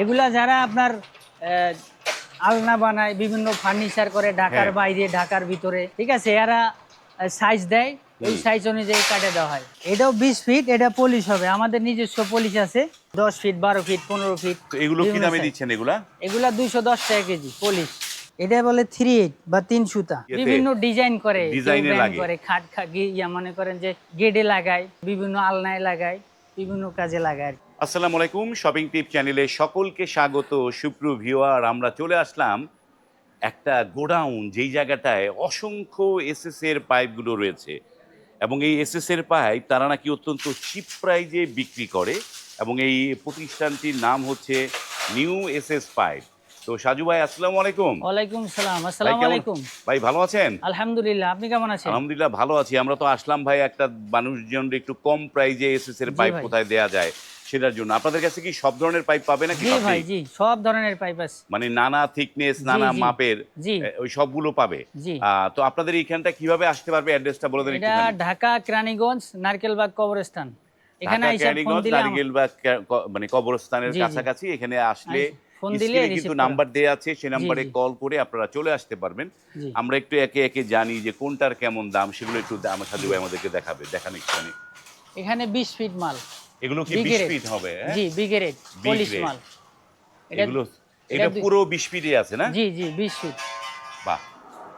এগুলা যারা আপনার আহ, আলনা বানায়, বিভিন্ন ফার্নিচার করে ঢাকার হ্যাঁ। বাইরে ঢাকার ভিতরে, ঠিক আছে, এরা সাইজ দেয়, ওই সাইজ অনুযায়ী কাটে দেওয়া হয়। এটাও 20 ফিট, এটা পলিশ হবে, আমাদের নিজস্ব পলিশ আছে। 10 ফিট, 12 ফিট, 15 ফিট, তো এগুলো কি বিভিন্ন দামে size। দিচ্ছেন এগুলা? এগুলা 210 টাকা কেজি পলিশ। এটা বলে 3/8 বা 3 সুতা, এতে বিভিন্ন ডিজাইন করে, কেউ ডিজাইনে ব্যান্ড লাগে। করে, খাট ইয়া মনে করেন যে গেডে লাগায়, বিভিন্ন আলনায় লাগায়, বিভিন্ন কাজে লাগায় আর কি। আসসালামু আলাইকুম, শপিং টিপ চ্যানেলে সকলকে স্বাগত। সুপ্রিয় ভিউয়ার, আমরা চলে আসলাম একটা গোডাউন, যেই জায়গাটায় অসংখ্য এসএস এর পাইপগুলো রয়েছে এবং এই এসএস এর পাইপ তারা নাকি অত্যন্ত চিপ প্রাইজে বিক্রি করে এবং এই প্রতিষ্ঠানটির নাম হচ্ছে নিউ এসএস পাইপ। তো সাজু ভাই, আসসালামু আলাইকুম। ওয়ালাইকুম সালাম। ভাই আসসালামু কেমন? আলাইকুম। ভাই ভালো আছেন? আলহামদুলিল্লাহ, আপনি কেমন আছেন? আলহামদুলিল্লাহ ভালো আছি। আমরা তো আসলাম ভাই একটা মানুষজন একটু কম প্রাইজে এসএস এর জি পাইপ ভাই। কোথায় দেয়া যায় সেটার জন্য। আপনাদের কাছে কি সব ধরনের পাইপ পাবে নাকি? জি ভাই, পাবেই? জি, সব ধরনের পাইপ আছে। মানে নানা থিকনেস, জি নানা জি মাপের জি ওই সবগুলো পাবে। জি। তো আপনাদের এইখানটা কিভাবে আসতে পারবে? অ্যাড্রেসটা বলে দেন এটা একটুখানি। ঢাকা কেরানীগঞ্জ নারকেলবাগ কবরস্থান। এখানে ঢাকা আইসা ফোন কেরানীগঞ্জ দিলে নারিগেলবাগ মানে কবরস্থানের জি জি, কাছাকাছি এখানে আসলে ফোন দিলে স্ক্রিনে কিন্তু রিসিভ করা। নাম্বার দেয়া আছে, সেই জি নাম্বারে জি কল করে আপনারা চলে আসতে পারবেন। জি আমরা একটু একে একে জানি যে কোনটার কেমন দাম, সেগুলো একটু আমার সাজু ভাই আমাদেরকে দেখান একটুখানি। এখানে 20 ফিট মাল, এগুলো কি বিগ 20 রেট। ফিট হবে? হ্যাঁ, জি, big rate, big polish rate. মাল। এটা এগুলো এটা এটা পুরো 20 ফিটে আছে না? জি জি, 20 ফিট। বাহ।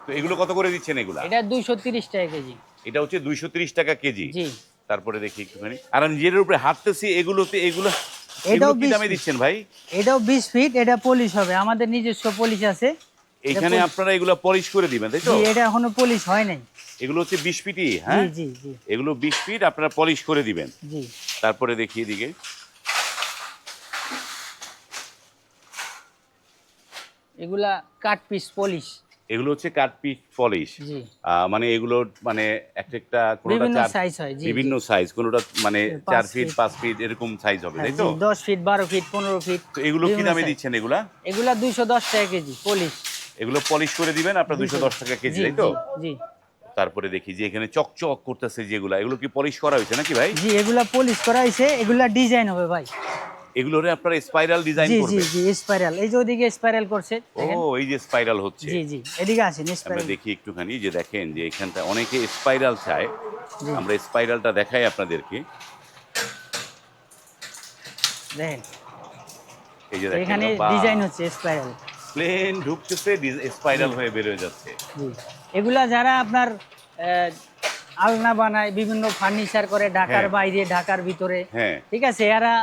তো এগুলো কত করে দিচ্ছেন এগুলা? এটা 230 টাকা কেজি। এটা হচ্ছে 230 টাকা কেজি। জি। তারপরে দেখি একটুখানি। আর আমি যেটার উপরে হাঁটতেছি এগুলোতে এগুলো এটাও এগুলো কি 20 দামে ফিট। দিচ্ছেন ভাই? এটাও 20 ফিট, এটা পলিশ হবে, আমাদের নিজস্ব পলিশ আছে। এটা এখানে আপনারা এগুলো পলিশ করে দিবেন, তাই জি, তো? এটা এখনো পলিশ হয় নাই। এগুলো হচ্ছে 20 ফিটই, জি হ্যাঁ? জি জি এগুলো 20 ফিট আপনারা পলিশ করে দিবেন। জি। তারপরে দেখি এদিকে। এগুলা কাট পিস পলিশ। এগুলো হচ্ছে কাট পিস পলিশ। জি। মানে এগুলো মানে একটা কোনোটা বিভিন্ন 4 সাইজ হয়। জি জি। বিভিন্ন সাইজ, কোনোটা মানে 4 5 ফিট, ফিট, 5 ফিট এরকম সাইজ হবে, হ্যাঁ তাই জি, তো? 10 ফিট, 12 ফিট, 15 ফিট, তো এগুলো কি বিভিন্ন দামে সাইজ। দিচ্ছেন এগুলা? এগুলা 210 টাকা কেজি পলিশ। এগুলো পলিশ করে দিবেন আপনার 210 টাকা কেজি, জি তাই তো? জি জি তারপরে দেখি যে এখানে চকচক করতেছে যেগুলা, এগুলো কি পলিশ করা হয়েছে নাকি ভাই? জি, এগুলা পলিশ করা হয়েছে, এগুলা ডিজাইন হবে ভাই। এগুলোরে আপনারা স্পাইরাল ডিজাইন জি জি করবেন? জি, স্পাইরাল, এই যে ওদিকে স্পাইরাল করছে ও, দেখেন। এই যে স্পাইরাল হচ্ছে। জি জি, এদিকে আসেন আমরা স্পাইরাল। দেখি একটুখানি, যে দেখেন যে এখানটা অনেকে স্পাইরাল চায়। জি, আমরা স্পাইরালটা দেখাই আপনাদেরকে। দেখেন এই যে দেখেন, এখানে বা ডিজাইন হচ্ছে স্পাইরাল। প্লেন ঢুকতেছে, জি স্পাইরাল হয়ে বেরোয় যাচ্ছে। জি। এগুলা যারা আপনার আহ, আলনা বানায়, বিভিন্ন ফার্নিচার করে ঢাকার হ্যাঁ বাইরে ঢাকার ভিতরে, হ্যাঁ। ঠিক আছে, এরা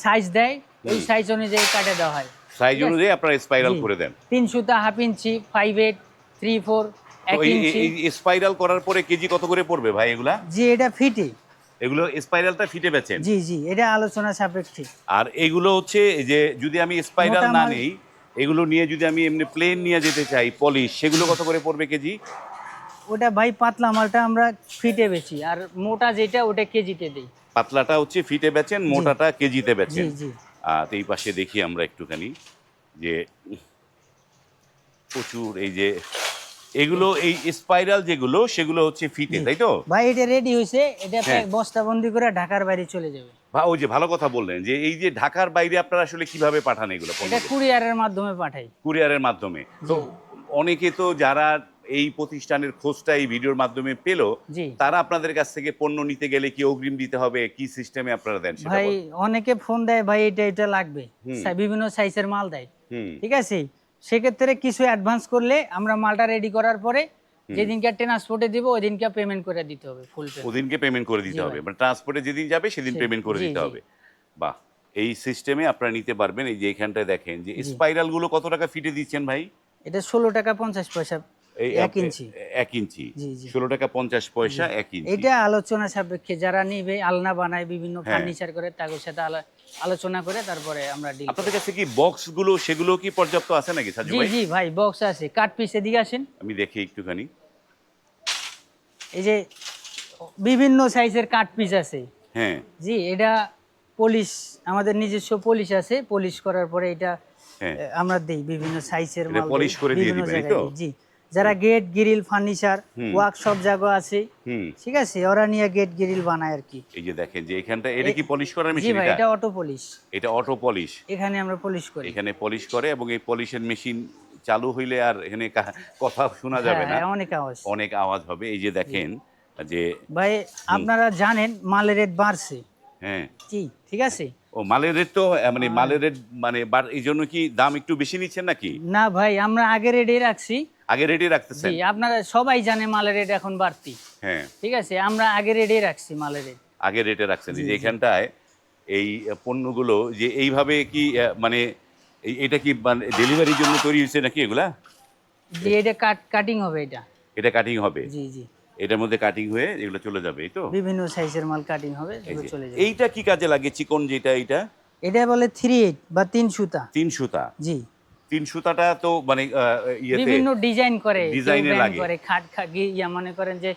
সাইজ দেয়, ওই হুম। সাইজ অনুযায়ী কাটে দেওয়া হয়। সাইজ ঠিক আছে, অনুযায়ী আপনারা স্পাইরাল জি, করে দেন। 3 সুতা, 1/2 ইঞ্চি, 5/8, 3/4, তো 1 ইঞ্চি। এই স্পাইরাল করার পরে কেজি কত করে পড়বে ভাই এগুলা? জি, এটা ফিটে। এগুলো স্পাইরালটা ফিটে বেচেন? জি জি, এটা আলোচনা সাপেক্ষে। আর এগুলো হচ্ছে এই যে যদি আমি স্পাইরাল মোটা না মাল, নেই, এগুলো নিয়ে যদি আমি এমনি প্লেন নিয়ে যেতে চাই পলিশ, সেগুলো কত করে পড়বে কেজি? ওটা ভাই পাতলা মালটা আমরা ফিটে বেচি, আর মোটা যেটা ওটা কেজিতে দেই। পাতলাটা হচ্ছে ফিটে বেচেন, জি মোটাটা কেজিতে জি বেচেন। জি তো এই পাশে দেখি আমরা একটুখানি যে প্রচুর এই যে এগুলো, এই স্পাইরাল যেগুলো সেগুলো হচ্ছে ফিটে, জি। তাই তো? ভাই এটা রেডি হয়েছে, এটা হ্যাঁ। বস্তাবন্দি করে ঢাকার বাইরে চলে যাবে। ওই যে ভালো কথা বললেন যে এই যে ঢাকার বাইরে আপনারা আসলে কিভাবে পাঠান এগুলো এটা পণ্যগুলো? কুরিয়ারের মাধ্যমে পাঠাই। কুরিয়ারের মাধ্যমে। তো জি অনেকে তো যারা এই প্রতিষ্ঠানের খোঁজটা এই ভিডিওর মাধ্যমে পেল, জি। তারা আপনাদের কাছ থেকে পণ্য নিতে গেলে কি অগ্রিম দিতে হবে? কি সিস্টেমে আপনারা দেন সেটা ভাই বলেন। অনেকে ফোন দেয়, ভাই এটা এটা লাগবে, হুম বিভিন্ন সাইজের মাল দেয়, হুম ঠিক আছে, সেক্ষেত্রে কিছু অ্যাডভান্স করলে আমরা মালটা রেডি করার পরে হুম। যেদিনকে ট্রান্সপোর্টে দিব ওই দিনকে পেমেন্ট করে দিতে হবে, ফুল পেমেন্ট। ওদিনকে পেমেন্ট করে জি দিতে হবে, ভাই। মানে ট্রান্সপোর্টে যেদিন যাবে সেদিন পেমেন্ট করে জি দিতে জি হবে। বাহ। এই সিস্টেমে আপনারা নিতে পারবেন। এই যে এখানটায় দেখেন যে জি। স্পাইরাল গুলো কত টাকা ফিটে দিচ্ছেন ভাই? এটা 16 টাকা 50 পয়সা, এই 1 ইঞ্চি। 1 ইঞ্চি জি জি 16 টাকা 50 জি। পয়সা 1 ইঞ্চি। এটা আলোচনা সাপেক্ষে, যারা নিবে, আলনা বানায়, বিভিন্ন হ্যাঁ। ফার্নিচার করে, তাদের সাথে আলোচনা করে তারপরে আমরা ডিল করি। আপনাদের কাছে কি বক্স গুলো সেগুলো কি পর্যাপ্ত আছে নাকি সাজু জি ভাই? জি ভাই, বক্স আছে, কাট পিস, এদিকে আসেন। আমি দেখি একটুখানি। এই যে বিভিন্ন সাইজের কাট পিস আছে। হ্যাঁ জি, এটা পলিশ, আমাদের নিজস্ব পলিশ আছে, পলিশ করার পরে এটা হ্যাঁ। আমরা দেই, বিভিন্ন সাইজের এটা মাল দেই, পলিশ করে দিয়ে বিভিন্ন দিবেন, এই জায়গায় তো? দিই। জি, যারা গেট গ্রিল ফার্নিচার হুম। ওয়ার্কশপ জায়গা আছে, হুম। ঠিক আছে, ওরা নিয়ে গেট গ্রিল বানায় আর কি। এই যে দেখেন যে এখানটা এটা কি পলিশ করার জি মেশিন ভাই, এটা? এটা অটো পলিশ। এটা অটো পলিশ। এখানে আমরা পলিশ করি। এখানে পলিশ করে এবং এই পলিশের মেশিন চালু হইলে আর এখানে কথা শোনা হ্যাঁ যাবে না, হ্যাঁ, অনেক আওয়াজ। অনেক আওয়াজ হবে। এই যে দেখেন যে ভাই আপনারা জানেন মালের রেট বাড়ছে, হ্যাঁ, জি ঠিক আছে। ও মালের রেট তো মানে মালের রেট মানে এই জন্য কি দাম একটু বেশি নিচ্ছেন নাকি? না ভাই, আমরা আগে রেটে রাখছি। আগে রেটে জি, রাখতেছেন? আপনারা সবাই জানে মালের রেট এখন বাড়তি, হ্যাঁ, ঠিক আছে, আমরা আগে রেটে রাখছি মালের রেট। আগে রেটে রাখছেন। এই জি, যে জি। এখানটায় এই পণ্যগুলো যে এইভাবে কি মানে এটা কি মানে ডেলিভারির জন্য তৈরি হয়েছে নাকি এগুলা? জি, এটা কাটিং হবে এটা। এটা কাটিং হবে? জি জি, এটার মধ্যে কাটিং হয়ে এগুলো চলে যাবে, এই তো? বিভিন্ন সাইজের মাল কাটিং হবে, এই এগুলো যে চলে যাবে। এইটা কি কাজে লাগে চিকন যেটা এটা? এটা বলে 3/8 বা 3 সুতা। ৩ সুতা। জি, ৩ সুতাটা তো মানে ইয়েতে বিভিন্ন ডিজাইন করে, কেউ ডিজাইনে ব্যান্ড লাগে। করে, ইয়া মনে করেন যে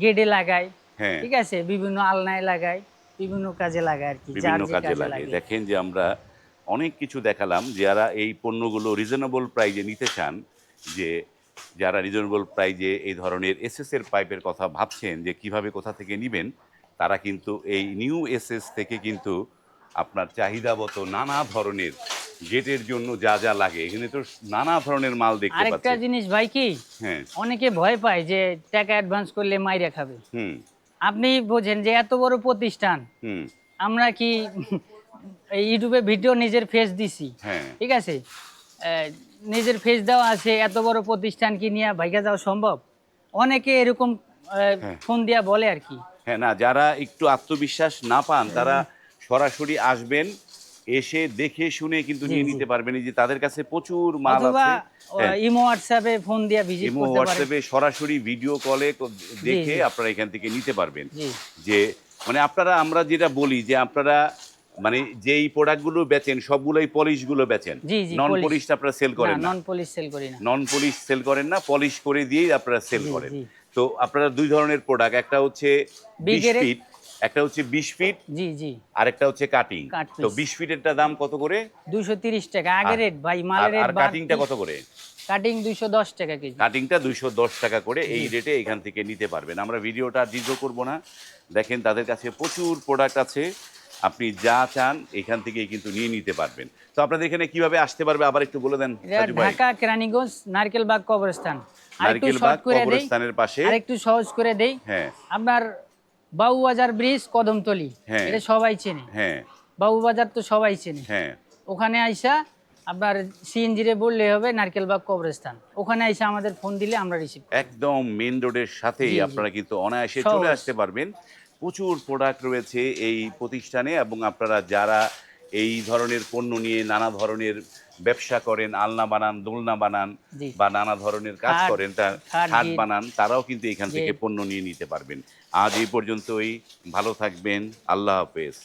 গেটে লাগায়, হ্যাঁ, ঠিক আছে, বিভিন্ন আলনায় লাগায়, বিভিন্ন কাজে লাগায় আর কি, যার বিভিন্ন যে কাজে লাগে। লাগে। দেখেন যে আমরা অনেক কিছু দেখালাম। যারা এই পণ্যগুলো রিজনেবল প্রাইজে নিতে চান, যে যারা রিজনেবল প্রাইজে এই ধরনের এসএস এর পাইপের কথা ভাবছেন যে কিভাবে কোথা থেকে নিবেন, তারা কিন্তু এই নিউ এসএস থেকে কিন্তু আপনার চাহিদামতো নানা ধরনের গেটের জন্য যা যা লাগে, এখানে তো নানা ধরনের মাল দেখতে আরেকটা পাচ্ছি। জিনিস ভাই কি, হ্যাঁ, অনেকে ভয় পায় যে টাকা অ্যাডভান্স করলে মাইরা খাবে। হুম, আপনি বোঝেন যে এত বড় প্রতিষ্ঠান, হুম, আমরা কি এই ইউটিউবে ভিডিও নিজের ফেস দিছি, হ্যাঁ, ঠিক আছে, নিজের ফেস দেওয়া আছে, এত বড় প্রতিষ্ঠান কি নিয়ে ভাইগা যাওয়া সম্ভব? অনেকে এরকম হ্যাঁ। ফোন দিয়া বলে আর কি। হ্যাঁ, না যারা একটু আত্মবিশ্বাস না পান তারা সরাসরি আসবেন, এসে দেখে শুনে কিন্তু জি, নিয়ে জি। নিতে পারবেন। এই যে তাদের কাছে প্রচুর মাল অথবা আছে। হ্যাঁ, ইমো হোয়াটসঅ্যাপে ফোন দিয়া ভিজিট ইমো করতে পারে। হোয়াটসঅ্যাপে সরাসরি ভিডিও কলে দেখে জি। আপনারা এখান থেকে নিতে পারবেন। জি যে মানে আমরা যেটা বলি যে আপনারা মানে যেই প্রোডাক্টগুলো বেচেন সবগুলোই পলিশগুলো বেচেন, জি জি, নন পলিশ। পলিশটা আপনারা সেল না, করেন না। নন পলিশ সেল করি না। নন পলিশ সেল করেন না, পলিশ করে দিয়েই আপনারা সেল জি, করেন। জি। তো আপনারা দুই ধরনের প্রোডাক্ট, একটা হচ্ছে Big 20 এর- ফিট, একটা হচ্ছে 20 ফিট, জি জি, আরেকটা হচ্ছে কাটিং। কাট তো পিস 20 ফিটেরটা দাম কত করে? 230 টাকা আগে আর- রেট ভাই, মালের রেট আর কাটিংটা কত করে? কাটিং 210 টাকা কেজি। কাটিংটা 210 টাকা করে। এই রেটে এখান থেকে নিতে পারবেন। আমরা ভিডিওটা দীর্ঘ করব না। দেখেন তাদের কাছে প্রচুর প্রোডাক্ট আছে, আপনি যা চান এখান থেকেই কিন্তু নিয়ে নিতে পারবেন। তো আপনাদের এখানে কিভাবে আসতে পারবে আবার একটু বলে দেন এটা রাজু ভাই। ঢাকা কেরানীগঞ্জ নারকেলবাগ কবরস্থান। আরেকটু নারকেলবাগ শর্ট করে দেই, কবরস্থানের পাশে। আরেকটু সহজ করে দেই। হ্যাঁ, আপনার বাবুবাজার ব্রিজ কদমতলি, হ্যাঁ। এটা সবাই চেনে। হ্যাঁ, বাবুবাজার তো সবাই চেনে। হ্যাঁ, ওখানে আইসা আপনার সিএনজি রে বললে হবে নারকেলবাগ কবরস্থান, ওখানে আইসা আমাদের ফোন দিলে আমরা রিসিভ করি। একদম মেন রোডের সাথেই জি, জি। আপনারা কিন্তু অনায়াসে সহজ। চলে আসতে পারবেন। প্রচুর প্রোডাক্ট রয়েছে এই প্রতিষ্ঠানে এবং আপনারা যারা এই ধরনের পণ্য নিয়ে নানা ধরনের ব্যবসা করেন, আলনা বানান, দোলনা বানান জি। বা নানা ধরনের কাজ খাট, করেন, খাট, খাট গেট। বানান, তারাও কিন্তু এখান থেকে গেট। পণ্য নিয়ে নিতে পারবেন। আজ এই পর্যন্তই, ভালো থাকবেন, আল্লাহ হাফেজ।